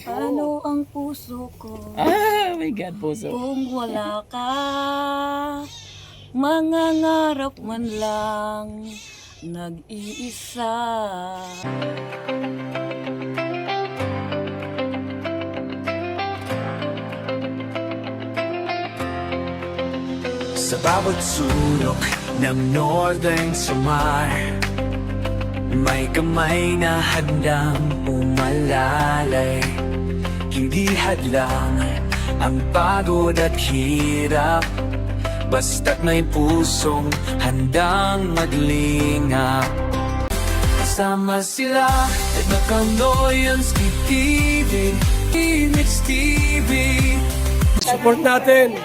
Ano ang puso ko Ah, my God, puso. kung wala ka? Mangangarap man lang nag-iisa. Sa bawat sulok ng Northern Samar, may kamay na handang umalalay. Hindi hadlang ang pagod at hirap, basta't may pusong handang maglingap. Kasama sila at Nakanoyanski TV, Remix TV. Support natin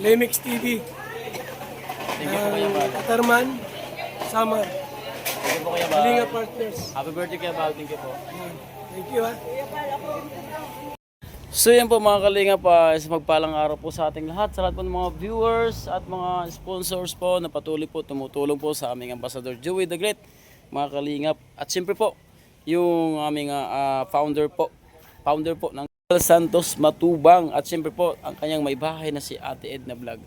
Lemix TV. Katarman, Samar, Thank you po, Kuya Bal. Kalinga Partners. Happy birthday, Kuya Bal. Thank you po. Thank you ha. So yan po mga kalinga pa, magpalang araw po sa ating lahat, sa lahat po ng mga viewers at mga sponsors po na patuloy po tumutulong po sa aming Ambassador Joey the Great, mga kalingap. At siyempre po, yung aming founder po ng Santos Matubang, at siyempre po ang kanyang may bahay na si Ate Edna Vlog.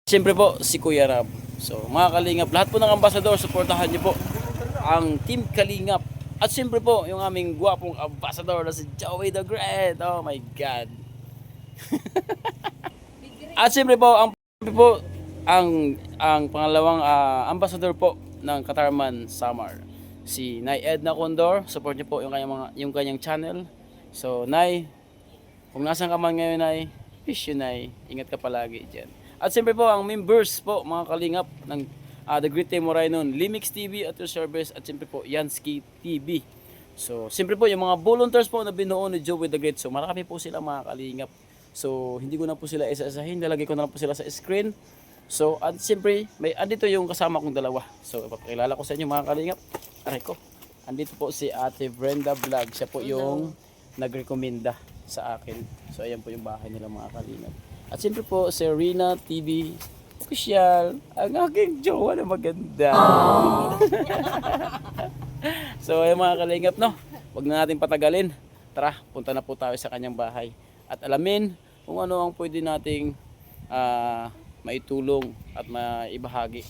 Siyempre po si Kuya Rab. So mga kalingap, lahat po ng Ambassador, supportahan niyo po ang Team Kalingap. At siyempre po, yung aming gwapong ambassador na si Joey the Great. Oh my God. At siyempre po, ang pangalawang ambassador po ng Katarman Samar, si Nay Edna Condor. Support niyo po yung kanyang channel. So, Nay, kung nasan ka man ngayon, Nay, wish you, Nay. Ingat ka palagi dyan. At siyempre po, ang members po, mga kalingap ng The Great Day Morainon, Limix TV at your service, at siyempre po Yansky TV. So siyempre po yung mga volunteers po na binuo ni Joey the Great. So marami po sila mga kalingap. So hindi ko na po sila isa-isahin, lalagay ko na lang po sila sa screen. So at siyempre may andito yung kasama kong dalawa. So ipapakilala ko sa inyo mga kalingap. Aray ko. Andito po si Ate Brenda Vlog. Siya po yung nagrekomenda sa akin. So ayan po yung bahay nila mga kalingap. At siyempre po si Rina TV Official, ang aking jowa na maganda. So ay mga kalingap, no, wag na natin patagalin. Tara, punta na po tayo sa kanyang bahay at alamin kung ano ang pwede nating maitulong at maibahagi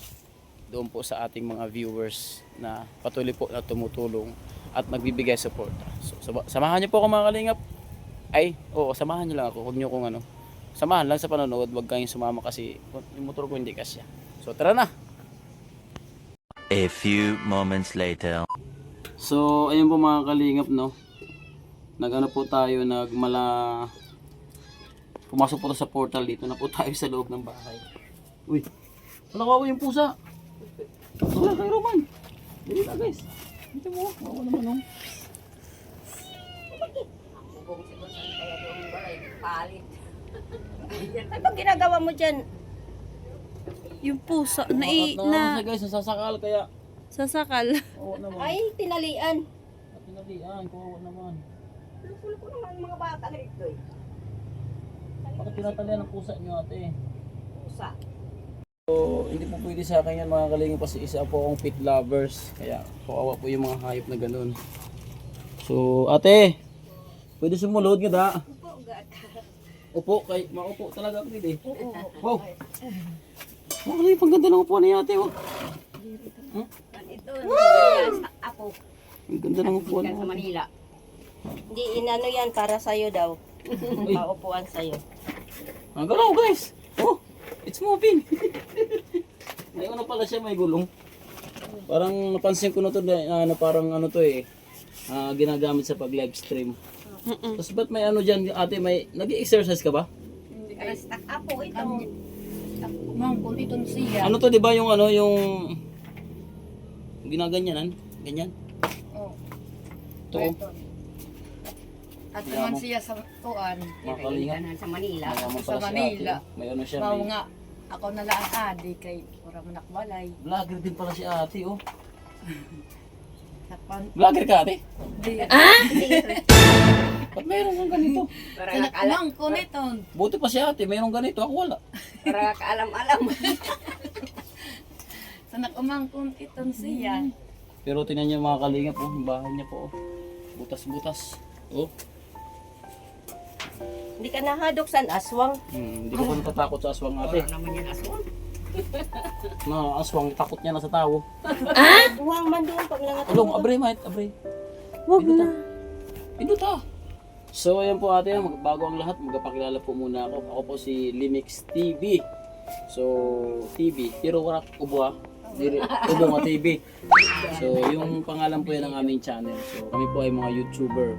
doon po sa ating mga viewers na patuloy po na tumutulong at nagbibigay support. So samahan niyo po ako mga kalingap. Ay, oo, samahan niyo lang ako. Huwag niyo kung ano, samahan lang sa panonood, wag kayong sumama kasi yung motor ko hindi kasya. So tara na. A few moments later. So ayun po mga kalingap, no. Nagano po tayo, pumasok po sa portal, dito na po tayo sa loob ng bahay. Uy, nakawawa yung pusa. Wala kay Roman. Dito na guys. Dito mo, wawa naman no. Palit. Ano bang ginagawa mo dyan? Yung pusa na Na guys, nasasakal kaya. sasakal. Oo naman. Ay, tinalian. At tinalian, kawawa naman. Pulo ko naman mga bata na ito eh. Bakit tinatalian ng pusa nyo ate? Pusa. So, hindi po pwede sa akin yan mga kalingap kasi isa po akong pet lovers. Kaya kawawa po yung mga hayop na ganun. So, ate, pwede sumunod ka da? Upo, kay maupo talaga ako dito eh. Wow. Mga kalingap, ang ganda ng upuan niya ate. Oh. Ito, ako. Ang ganda ng upuan Sa mo. Manila. Hindi, inano yan para sa'yo daw. Paupuan sa'yo. Ang galaw guys. Oh, it's moving. May ano pala siya, may gulong. Parang napansin ko na to na parang ano to eh. Ginagamit sa pag live stream. Tapos ba't may ano dyan ate, may nag-exercise ka ba? Kaya stuck ako ito. Mangkul itong siya. Ano to, di ba yung ano, yung ginaganyanan? Ganyan? Oh. Ito. At naman siya sa tuan, Mga kalingap. Sa Manila. Mayaman sa pala si Manila. ate. May ano siya, Mao may nga, ako na lang adi kay para manakbalay. vlogger din pala si ate, oh. Tapan. Vlogger ka ate? Di, Ba't mayroon kang ganito? Para Anak nakaalam. lang ko nito. Buti pa si ate, mayroon ganito, ako wala. Para nakaalam-alam. Sa nakumangkon iton siya. Pero tingnan niyo mga kalingap, oh, yung bahay niya po, oh. Butas-butas. Oh. Hindi ka nahadok sa aswang. Hindi ko pa natatakot sa aswang ate. Wala naman yan aswang. Na aswang, takot niya na sa tao. Buwang man doon pag nangat. Ulong, abre, mate, abre. Wag na. Pinuta. So, ayan po ate, bago ang lahat, magpapakilala po muna ako. Ako po si Limix TV. So, TV, Tiro Warak Ubwa. Ubo nga TV. So, yung pangalan po yan ng aming channel. So, kami po ay mga YouTuber.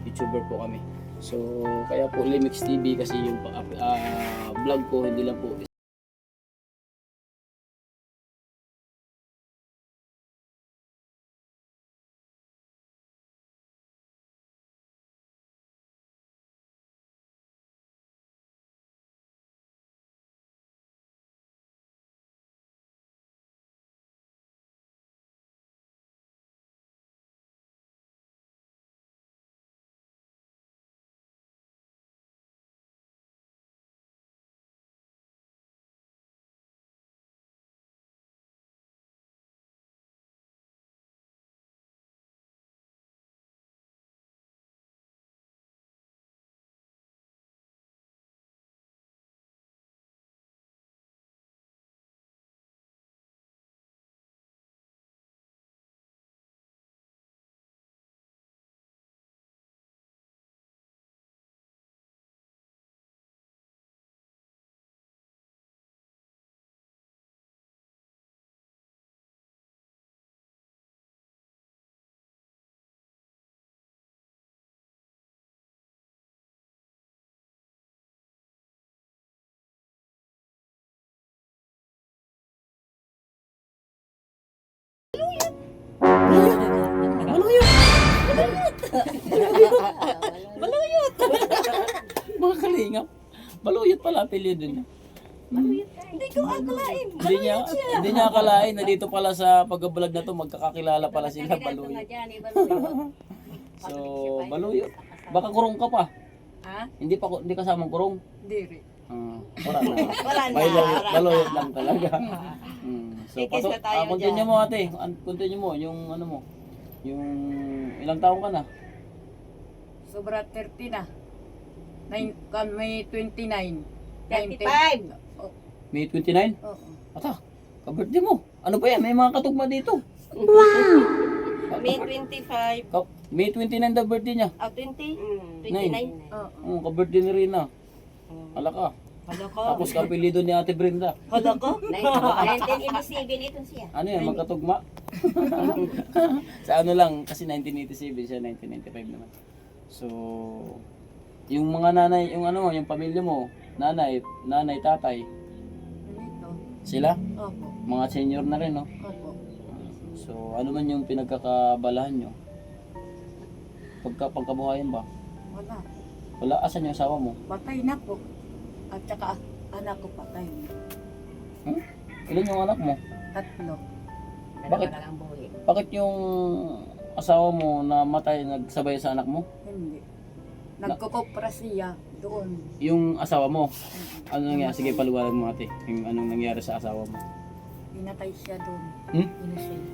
YouTuber po kami. So, kaya po Limix TV kasi yung vlog ko, hindi lang po mga kalingap. Baluyot pala apelyido niya. Hindi ko akalain. Hindi niya akalain na dito pala sa pag-vlog na to magkakakilala pala sila Baluyot. So, Baluyot. Baka kurong ka pa. Ha? Hindi kasamang kurong. Diri. Wala na. Wala na. Baluyot lang talaga. So, Kikis na tayo continue dyan. mo ate. Continue mo yung ano mo. Yung ilang taong ka na? Sobra 30 na. May 29. 35. Oh, May 29? oo. Ata, ka-birthday mo. Ano ba yan? May mga katugma dito. May 25. May 29 daw birthday niya. 20? 29. Oo. Ka-birthday ni Rina. Hala ka. Hala ko. Tapos ka-apelyido ni Ate Brenda. Hala ko. 1987 ito siya. Ano yan, magkatugma? Sa ano lang, kasi 1987 siya, 1995 naman. So, yung mga nanay, yung ano, yung pamilya mo, nanay, tatay, Dito. sila, Opo. mga senior na rin, no? Opo. So, ano man yung pinagkakabalahan nyo? Pagkabuhayan ba? Wala. Wala, asan yung asawa mo? Patay na po. At saka anak ko patay. Hmm? Ilan yung anak mo? 3. Bakit? Bakit yung asawa mo na matay nagsabay sa anak mo? Hindi. Nagkukopra siya doon. Yung asawa mo? Ano nangyari? Sige, paliwanag mo ate. Yung anong nangyari sa asawa mo? Pinatay siya doon. Hmm? Innocent.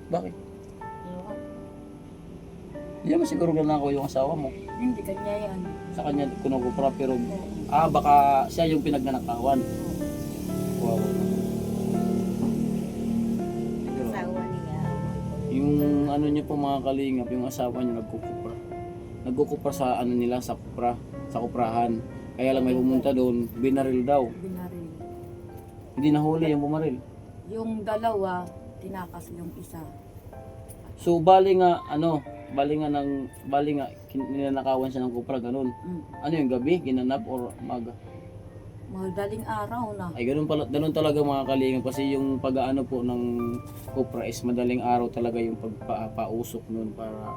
Bakit? Ewan. Hindi naman siguro nanakaw yung asawa mo. Hindi kanya yan. Sa kanya kunukupra pero baka siya yung pinagnanakawan. Wow. Siguro, Asawa niya. yung ano niyo po mga kalingap, yung asawa niya nagkukupra. Nagkukupra sa ano nila, sa kupra, sa kuprahan. Kaya lang may pumunta doon, binaril daw. Binaril. Hindi nahuli yung bumaril. Yung dalawa, tinakas yung isa. So bali nga ninanakawan siya ng kupra ganun. Ano yung gabi, ginanap or maga? Madaling araw na. Ay ganun talaga mga kalingap kasi yung pag-aano po ng kupra is madaling araw talaga yung pagpausok noon para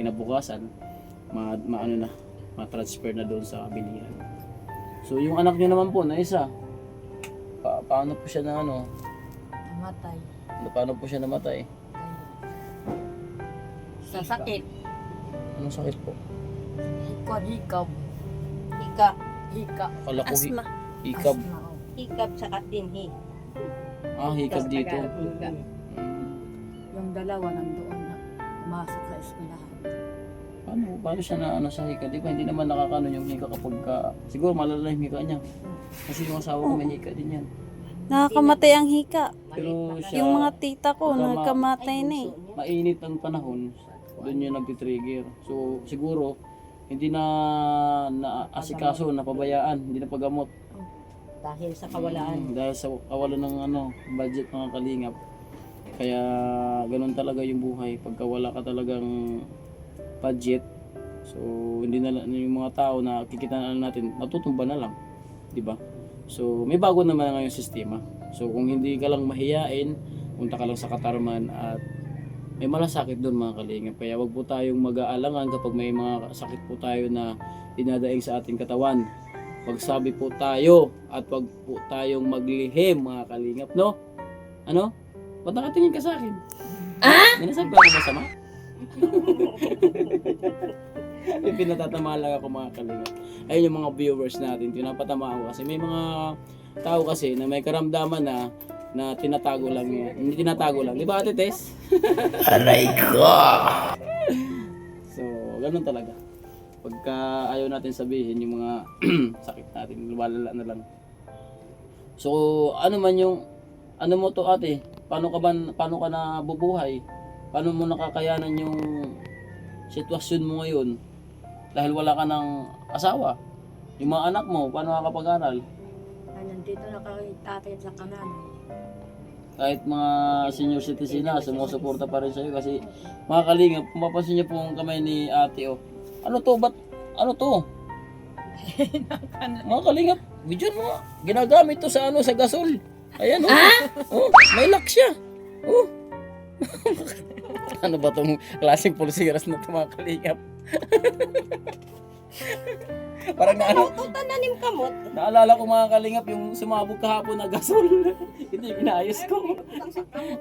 kinabukasan maano na ma-transfer na doon sa bilihan. So yung anak niyo naman po na isa paano po siya na ano? Namatay. Paano po siya namatay? Sa sakit. Anong sakit po? Hikab. Hika. Hika. Kala ko Asma. hikab. Asma, oh. Hikap sa dinhi. Hikab dito. Yung dalawa nandoon na pumasok sa eskwelahan. Paano paano siya na ano sa hika? Di ba hindi naman nakakano yung hika kapag siguro malala yung hika niya. Kasi yung asawa ko may hika din yan. Nakakamatay ang hika. Pero siya, Yung mga tita ko, nagkamatay na eh. mainit ang panahon, doon yung nagtitrigger. So siguro, hindi na asikaso, napabayaan, hindi na paggamot. Dahil sa kawalaan. Dahil sa kawalan ng budget mga kalingap. Kaya ganun talaga yung buhay. Pagka wala ka talagang budget, so hindi na yung mga tao na kikita na natin, natutumba na lang. Di ba? So may bago naman ngayong sistema. So kung hindi ka lang mahiyain, punta ka lang sa Katarman at may malasakit doon mga kalingap. Kaya wag po tayong mag-aalangan kapag may mga sakit po tayo na dinadaing sa ating katawan. Magsabi po tayo at wag po tayong maglihim mga kalingap, no? Ano? Ba't nakatingin ka sa akin? May nasabi ba ako masama? May pinatatama lang ako mga kalingap. Ayun yung mga viewers natin, pinapatama ako kasi may mga tao kasi na may karamdaman na tinatago lang yan. Hindi tinatago lang. Di ba Ate Tess? Aray ko! So, ganun talaga. Pagka ayaw natin sabihin yung mga sakit natin, lumalala na lang. So, ano man yung, ano mo to ate? Paano ka na bubuhay? Paano mo nakakayanan yung sitwasyon mo ngayon? Dahil wala ka ng asawa. Yung mga anak mo, paano makakapag-aral? Nandito na kami tatay sa kanan. Kahit mga senior citizen na, sumusuporta pa rin sa'yo kasi mga kalingap, kung mapapansin niyo po ang kamay ni ate, oh. Ano to? Ba't? Ano to? Mga kalingap, video mo nga. Ginagamit to sa sa gasol. Ayan, oh. Oh, may lock siya. Oh. Ano ba tong klaseng pulseras na to mga kalingap? Parang na ano? Tananim kamot. Naalala ko mga kalingap yung sumabog kahapon na gasol. Ito yung inayos ko.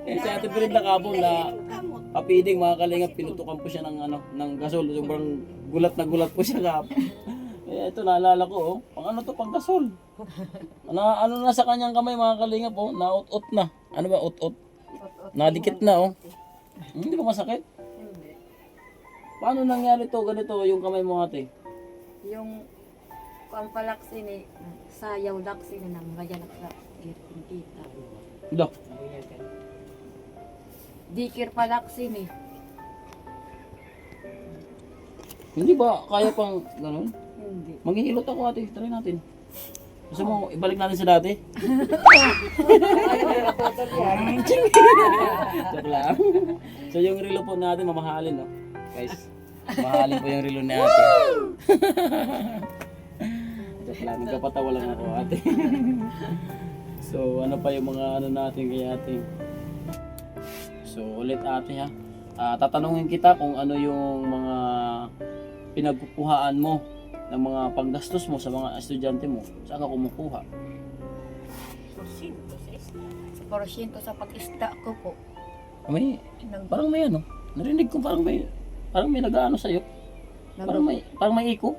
Eh, si Ate Brenda kahapon na kapiling mga kalingap, pinutukan po siya ng gasol. Sobrang gulat na gulat po siya kahapon. Eh, ito naalala ko, oh. Pang ano to, pang gasol. Ano na sa kanyang kamay mga kalingap, oh. Naot-ot na. Ano ba, ot-ot? Nadikit na, oh. Hindi ba masakit? Hindi. Paano nangyari to, ganito, yung kamay mo ate? Yung pampalaksi ni sayaw laksi ni nang gaya na kita. Ito. Dikir palaksi ni. Hindi ba kaya pang ganun? Hindi. Manghihilot ako ate, try natin. Gusto mo, ibalik natin sa dati? Joke lang. So yung relo po natin, mamahalin, no? Guys, mamahalin po yung relo ni ate. Joke lang, nagkapatawa lang ako ate. So ano pa yung mga ano natin kay ate? So ulit ate ha. Tatanungin kita kung ano yung mga pinagkukuhaan mo ng mga panggastos mo sa mga estudyante mo. Saan ka kumukuha? Sa porsyento sa pag-isda ko po. May, parang may ano. Narinig ko parang may nag-ano sa'yo. Parang may iko.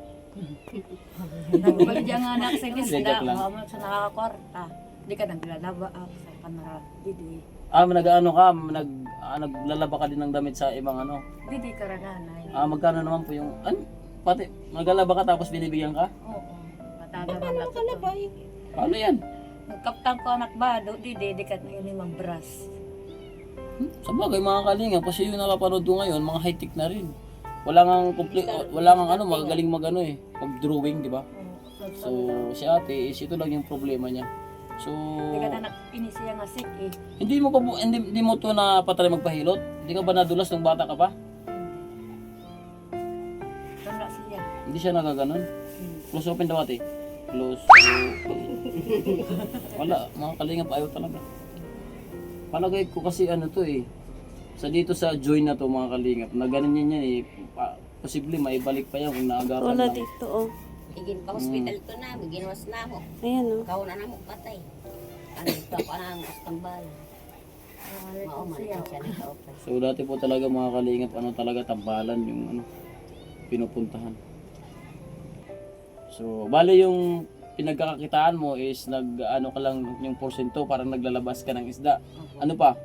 Nagbalya nga anak sa Joke isda. lang. Mahamot sa nakakwarta. Hindi ka naglalaba sa panara. Didi. Nag-ano ka, naglalaba ka din ng damit sa ibang ano. Didi ka rananay. Magkano naman po yung, pati, naglalaba ka tapos binibigyan ka? Oo. Matagaman na ko to. Paano yan? Nagkaptang ko anak ba? Didi ka na yun yung brass. Sa bagay mga kalinga, kasi yung napapanood ko ngayon, mga high-tech na rin. Wala nga magagaling magano pag-drawing, di ba? So, si ate, ito lang yung problema niya. So, Hindi ka na inisiya nga sick eh. hindi mo to na patry magpahilot? Hindi ka ba nadulas nung bata ka pa? Tanda siya. Hindi siya nagaganon? Close open daw ate. Close open. Wala, mga kalingap ayaw talaga. Palagay ko kasi sa dito sa join na to mga kalingap, na ganun yan posible maibalik pa yan kung naagapan Wala lang. dito, oh. Igin pa hospital to na, ginawas na ako. Ayan, oh. Kau na mo patay. Ano ito pa na ang tambal. Mauman siya na-open. So dati po talaga mga kalingap, talaga tambalan yung pinupuntahan. So bali yung pinagkakakitaan mo is ka lang yung porsyento, parang naglalabas ka ng isda. Ano pa?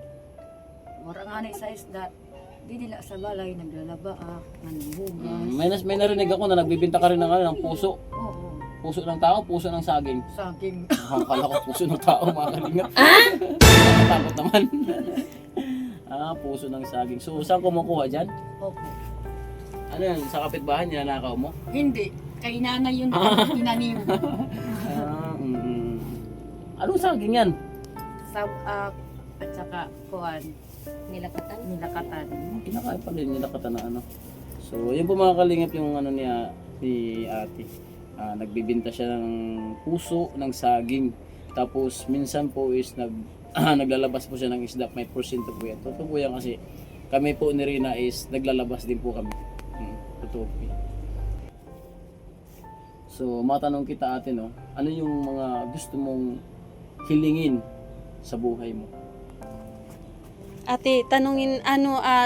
Mura nga na sa isda. Dinila sa balay, naglalaba, nanbugas. May narinig ako na nagbibinta ka rin ng, ano, ng puso. Oo, Puso ng tao, puso ng saging. saging. Akala ko puso ng tao, mga kalingap. Nakatakot naman. Puso ng saging. So, saan kumukuha dyan? Opo. Ano yan, sa kapitbahay ninanakaw mo? Hindi, kay nanay yun tinanim. Anong saging yan? Sa, at saka, kuwan, Nilakatan. nilakatan. Kinakain pa rin nila kata na ano. So, yun po mga kalingap yung ano niya, ni ate. Nagbibinta siya ng puso, ng saging. Tapos, minsan po is naglalabas po siya ng isda. May porsyento po yan. Totoo po yan kasi kami po ni Rina is naglalabas din po kami. Totoo po yan. So, matanong kita ate, no? Ano yung mga gusto mong hilingin sa buhay mo? Ate, tanungin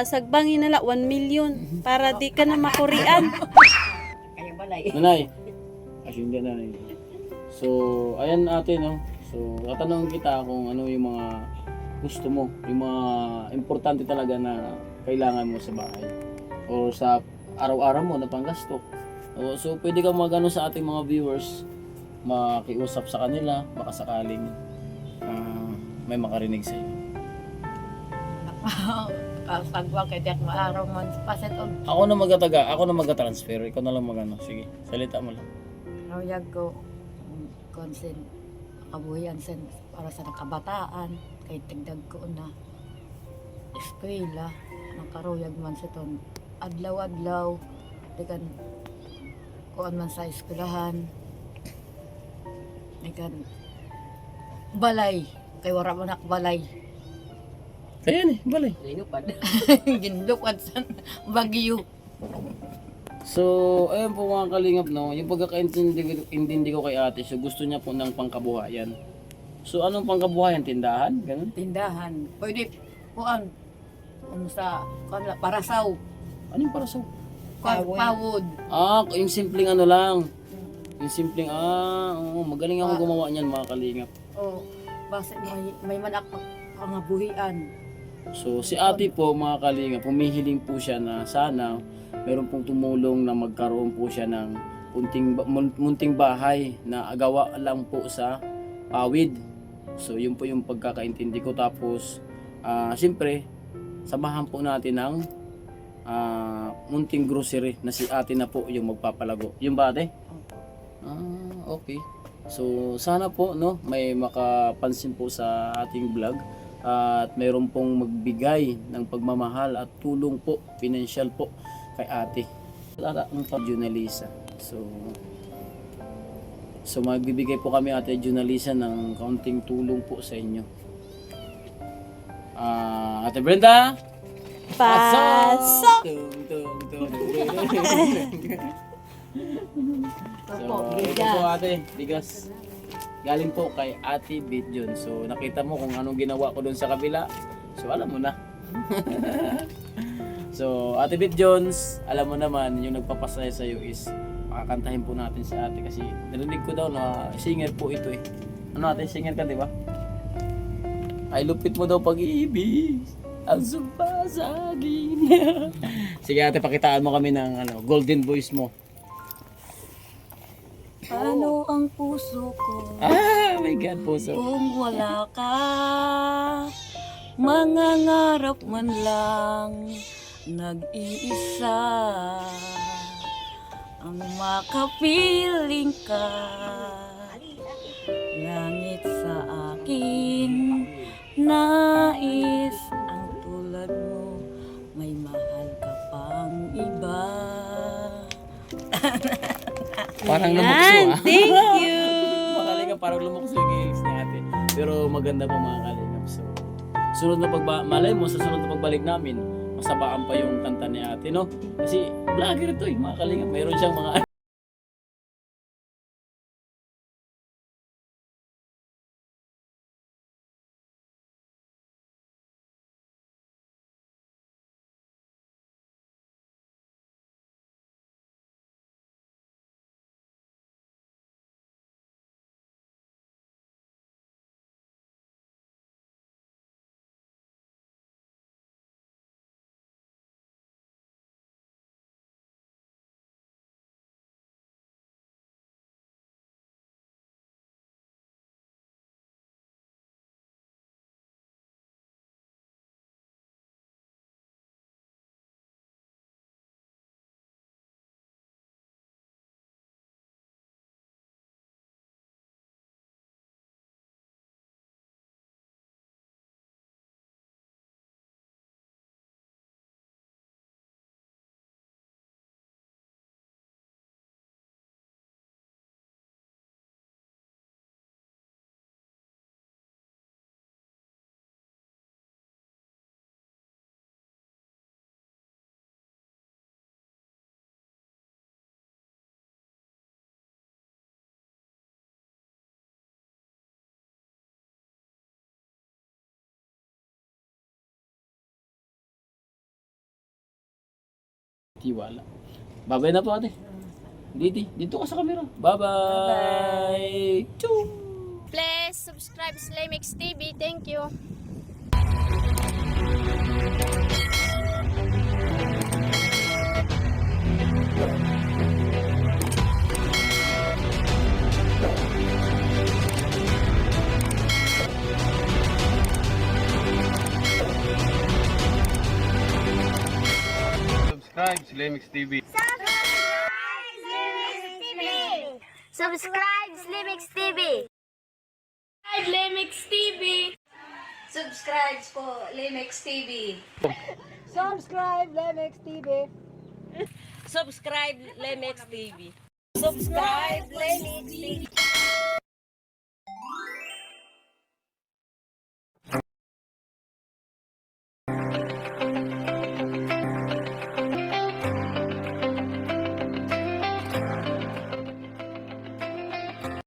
sagbangin nala 1 million para di ka na makurian. Kaya balay. Nanay. Kasi hindi nanay. So, ayan ate, no? So, tatanungin kita kung ano yung mga gusto mo, yung mga importante talaga na kailangan mo sa bahay o sa araw-araw mo na panggasto. So, pwede kang magano sa ating mga viewers, makiusap sa kanila, baka sakaling may makarinig sa iyo. Sagwa kay Tiyak maaraw man paset og Ako na magta-transfer, ikaw na lang magano. Sige, salita mo lang. royag ko konsen kabuhian sen para sa nakabataan kay tigdag ko na eskwela nakaroyag man sa ton adlaw-adlaw dikan kuan man sa eskwelahan dikan balay kay wala man nak balay Kaya ni, balay. Linupad. ginlukad sa bagyo. So, ayun po mga kalingap, no? Yung pagkakaintindi ko kay ate, so gusto niya po ng pangkabuhayan. So, anong pangkabuhayan? Tindahan? Ganun? Tindahan pwede kuan sa kuan parasaw Anong parasaw? pawod. Yung simpleng ano lang. Yung simpleng, oo, magaling ako gumawa niyan mga kalingap. O, basta may manak pangabuhian. So, si ate po mga kalingap, pumihiling po siya na sana meron pong tumulong na magkaroon po siya ng munting bahay na agawa lang po sa pawid. So, yun po yung pagkakaintindi ko. Tapos, siyempre, samahan po natin ng munting grocery na si ate na po yung magpapalago. Yung ba ate? Okay. So, sana po, no, may makapansin po sa ating vlog at mayroon pong magbigay ng pagmamahal at tulong po, financial po kay ate. Ang Junalisa. So magbibigay po kami ate Junalisa ng kaunting tulong po sa inyo. Ate Brenda, Pasok! Opo, Ito bigas. po ate, bigas. Galing po kay Ate Bidjon. So nakita mo kung anong ginawa ko doon sa kabila. So alam mo na. So Ate Bidjons, alam mo naman yung nagpapasaya sa iyo is makakantahin po natin si ate kasi narinig ko daw na singer po ito eh. Ano ate, singer ka di ba? Ay lupit mo daw pag-ibig. Ang sumpa sa akin. Sige ate, pakitaan mo kami ng golden voice mo. Paano ang puso ko My God, puso. kung wala ka? Mangangarap man lang nag-iisa ang makapiling ka. Langit sa akin, nais ang tulad mo, may mahal ka pang iba. Parang lumukso Yan, thank you. Mga kalingap, parang lumukso yung lyrics ni ate. Pero maganda po mga kalingap. So, sunod na malay mo, sa sunod na pagbalik namin, masabaan pa yung kanta ni ate, no? Kasi vlogger ito eh, mga kalingap. Mayroon siyang mga tiwala. Bye-bye na po ate. Dito ka sa camera. Bye-bye. Choo! Please subscribe Slimix TV. Thank you. Subscribe Slimix TV. Subscribe Slimix TV. Slimix TV. Subscribe po, Limix TV. Subscribe Lemex TV. Subscribe Lemex TV. Subscribe, Limix TV.